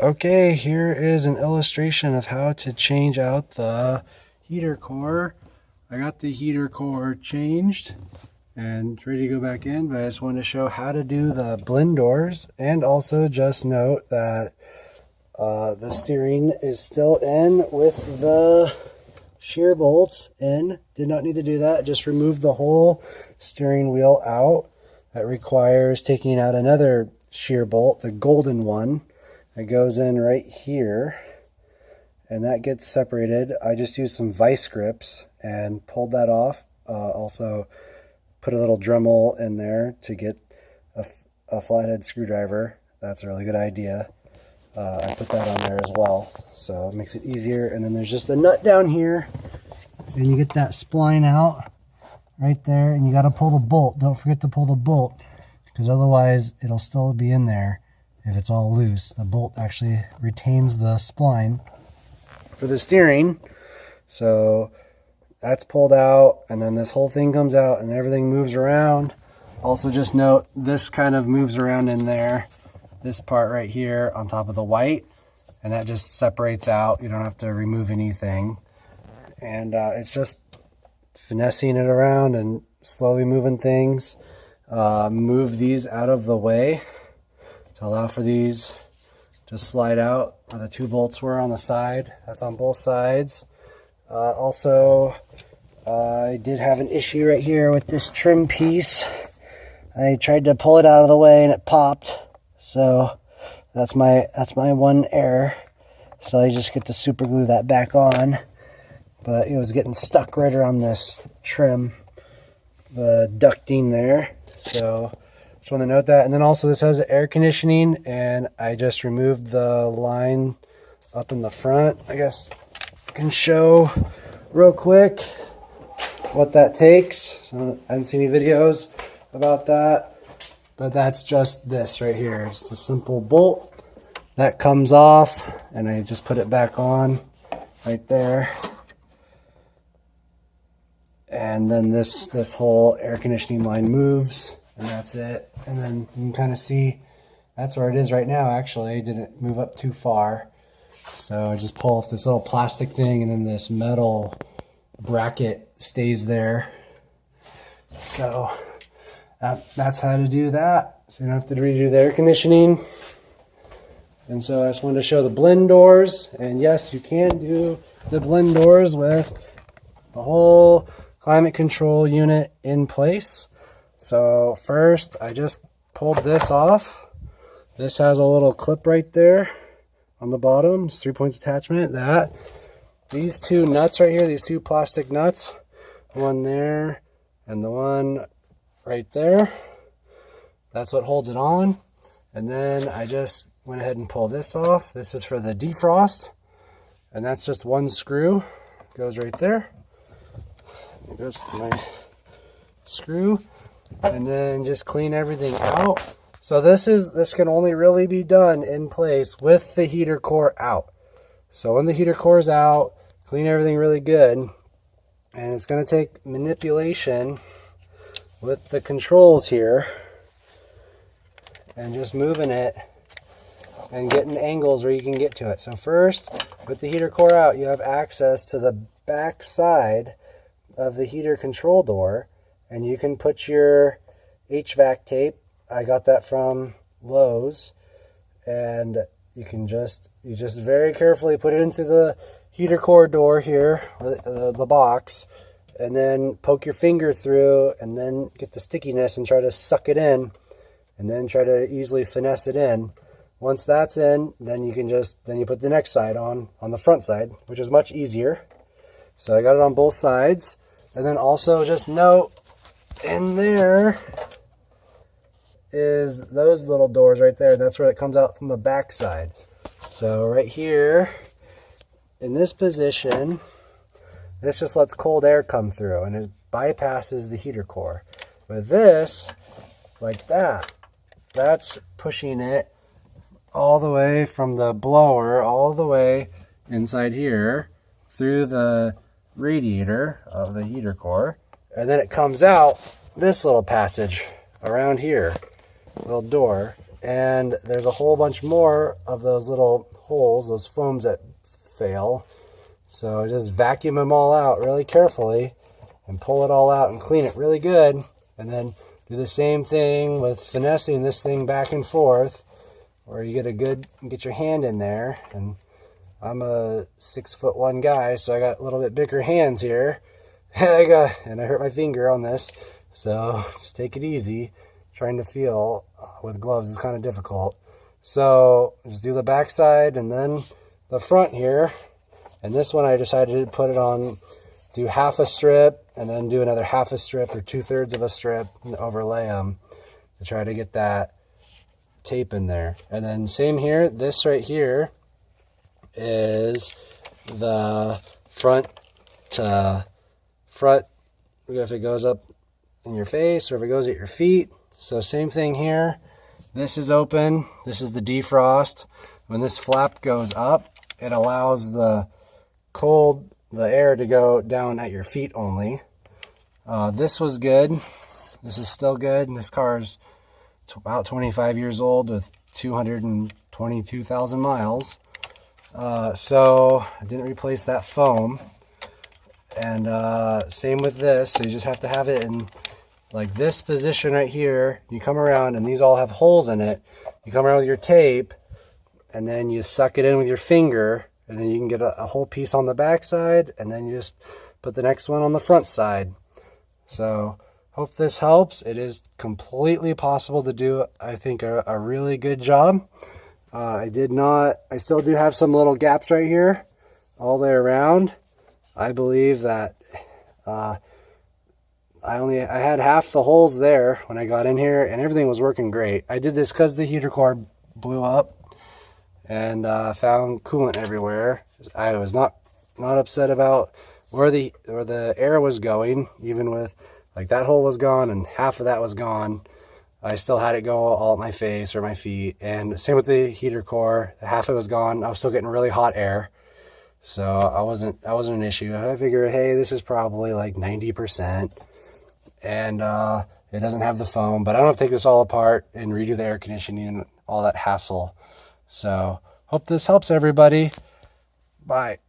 Okay, here is an illustration of how to change out the heater core. I got the heater core changed and ready to go back in, but I just wanted to show how to do the blend doors, and also just note that the steering is still in with the shear bolts in. Did not need to do that. Just remove the whole steering wheel out. That requires taking out another shear bolt, the golden one. It goes in right here, and that gets separated. I just used some vice grips and pulled that off. Also put a little Dremel in there to get a flathead screwdriver. That's a really good idea. I put that on there as well, so it makes it easier. And then there's just a nut down here, and you get that spline out right there, and you got to pull the bolt. Don't forget to pull the bolt, because otherwise it'll still be in there. If it's all loose, the bolt actually retains the spline for the steering. So that's pulled out, and then this whole thing comes out and everything moves around. Also just note, this kind of moves around in there, this part right here on top of the white, and that just separates out. You don't have to remove anything. And it's just finessing it around and slowly moving things. Move these out of the way to allow for these to slide out where the two bolts were on the side. That's on both sides. Also, I did have an issue right here with this trim piece. I tried to pull it out of the way and it popped. So that's my one error. So I just get to super glue that back on. But it was getting stuck right around this trim, the ducting there. So just want to note that. And then also this has air conditioning, and I just removed the line up in the front. I guess I can show real quick what that takes. I haven't seen any videos about that, but that's just this right here. It's a simple bolt that comes off, and I just put it back on right there. And then this whole air conditioning line moves, and that's it. And then you can kind of see that's where it is right now. Actually, it didn't move up too far. So I just pull off this little plastic thing, and then this metal bracket stays there. So that's how to do that. So you don't have to redo the air conditioning. And so I just wanted to show the blend doors. And yes, you can do the blend doors with the whole climate control unit in place. So first I just pulled this off. This has a little clip right there on the bottom. It's 3 points attachment. These two nuts right here, these two plastic nuts, one there and the one right there, that's what holds it on. And then I just went ahead and pulled this off. This is for the defrost, and that's just one screw. Goes right there. It goes for my screw, and then just clean everything out. So this can only really be done in place with the heater core out. So when the heater core is out, clean everything really good, and it's going to take manipulation with the controls here and just moving it and getting angles where you can get to it. So first, with the heater core out, you have access to the back side of the heater control door, and you can put your HVAC tape. I got that from Lowe's, and you just very carefully put it into the heater core door here, the box, and then poke your finger through, and then get the stickiness and try to suck it in, and then try to easily finesse it in. Once that's in, then you put the next side on the front side, which is much easier. So I got it on both sides. And then also just note, in there is those little doors right there. That's where it comes out from the back side. So right here, in this position, this just lets cold air come through, and it bypasses the heater core. With this, like that, that's pushing it all the way from the blower all the way inside here through the radiator of the heater core, and then it comes out this little passage around here, little door, and there's a whole bunch more of those little holes, those foams that fail. So just vacuum them all out really carefully and pull it all out and clean it really good. And then do the same thing with finessing this thing back and forth, where you get your hand in there. And I'm a 6'1" guy, so I got a little bit bigger hands here. And I hurt my finger on this, so just take it easy. Trying to feel with gloves is kind of difficult. So just do the back side and then the front here. And this one I decided to put it on, do half a strip and then do another half a strip or 2/3 of a strip and overlay them to try to get that tape in there. And then same here, this right here is the front if it goes up in your face or if it goes at your feet. So same thing here. This is open. This is the defrost. When this flap goes up, it allows the air to go down at your feet only. This was good. This is still good. This car is about 25 years old with 222,000 miles. So I didn't replace that foam. And same with this. So you just have to have it in like this position right here. You come around and these all have holes in it. You come around with your tape and then you suck it in with your finger, and then you can get a whole piece on the back side, and then you just put the next one on the front side. So hope this helps. It is completely possible to do, I think, a really good job. I still do have some little gaps right here all the way around. I believe that I had half the holes there when I got in here, and everything was working great. I did this because the heater core blew up and found coolant everywhere. I was not upset about where the air was going, even with like that hole was gone and half of that was gone. I still had it go all at my face or my feet, and same with the heater core. Half of it was gone. I was still getting really hot air, so I wasn't an issue. I figured, hey, this is probably like 90%, and it doesn't have the foam, but I don't have to take this all apart and redo the air conditioning and all that hassle. So hope this helps everybody. Bye.